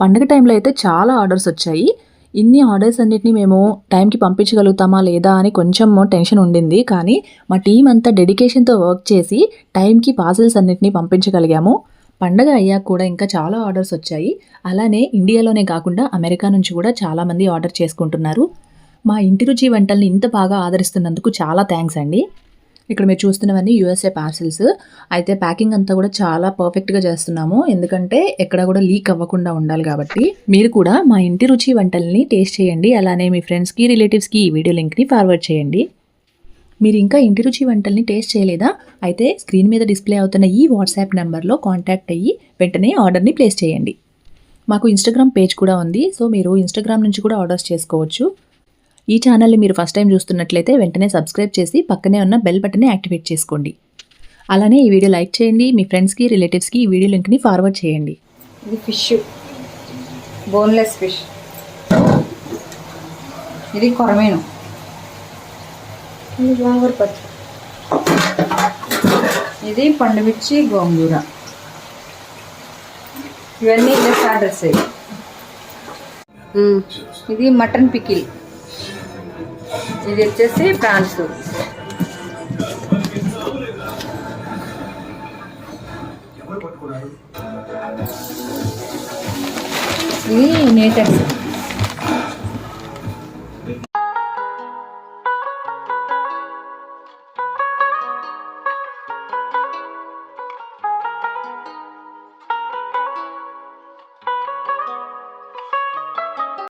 పండగ టైంలో అయితే చాలా ఆర్డర్స్ వచ్చాయి. ఇన్ని ఆర్డర్స్ అన్నిటిని మేము టైంకి పంపించగలుగుతామా లేదా అని కొంచెం టెన్షన్ ఉండింది. కానీ మా టీం అంతా డెడికేషన్తో వర్క్ చేసి టైంకి పార్సెల్స్ అన్నిటిని పంపించగలిగాము. పండగ అయ్యాక కూడా ఇంకా చాలా ఆర్డర్స్ వచ్చాయి. అలానే ఇండియాలోనే కాకుండా అమెరికా నుంచి కూడా చాలామంది ఆర్డర్ చేసుకుంటున్నారు. మా ఇంటి రుచి వంటల్ని ఇంత బాగా ఆదరిస్తున్నందుకు చాలా థ్యాంక్స్ అండి. ఇక్కడ మీరు చూస్తున్నవన్నీ యూఎస్ఏ పార్సిల్స్. అయితే ప్యాకింగ్ అంతా కూడా చాలా పర్ఫెక్ట్గా చేస్తున్నాము, ఎందుకంటే ఎక్కడ కూడా లీక్ అవ్వకుండా ఉండాలి కాబట్టి. మీరు కూడా మా ఇంటి రుచి వంటల్ని టేస్ట్ చేయండి. అలానే మీ ఫ్రెండ్స్కి, రిలేటివ్స్కి ఈ వీడియో లింక్ని ఫార్వర్డ్ చేయండి. మీరు ఇంకా ఇంటి రుచి వంటల్ని టేస్ట్ చేయలేదా? అయితే స్క్రీన్ మీద డిస్ప్లే అవుతున్న ఈ వాట్సాప్ నెంబర్లో కాంటాక్ట్ అయ్యి వెంటనే ఆర్డర్ని ప్లేస్ చేయండి. మాకు ఇన్స్టాగ్రామ్ పేజ్ కూడా ఉంది, సో మీరు ఇన్స్టాగ్రామ్ నుంచి కూడా ఆర్డర్స్ చేసుకోవచ్చు. ఈ ఛానల్ని మీరు ఫస్ట్ టైం చూస్తున్నట్లయితే వెంటనే సబ్స్క్రైబ్ చేసి పక్కనే ఉన్న బెల్ బటన్ని యాక్టివేట్ చేసుకోండి. అలానే ఈ వీడియో లైక్ చేయండి. మీ ఫ్రెండ్స్కి, రిలేటివ్స్కి ఈ వీడియో లింక్ని ఫార్వర్డ్ చేయండి. ఇది ఫిష్, బోన్లెస్ ఫిష్. ఇది కొరమేను. ఇది గోంగూర పచ్చడి. ఇది పండుమిర్చి గోంగూర. ఇవన్నీ యూఎస్ ఆర్డర్స్. ఇది మటన్ పికిల్. ఇది వచ్చేసి ప్రాన్స్. ఇది నేటెక్స్.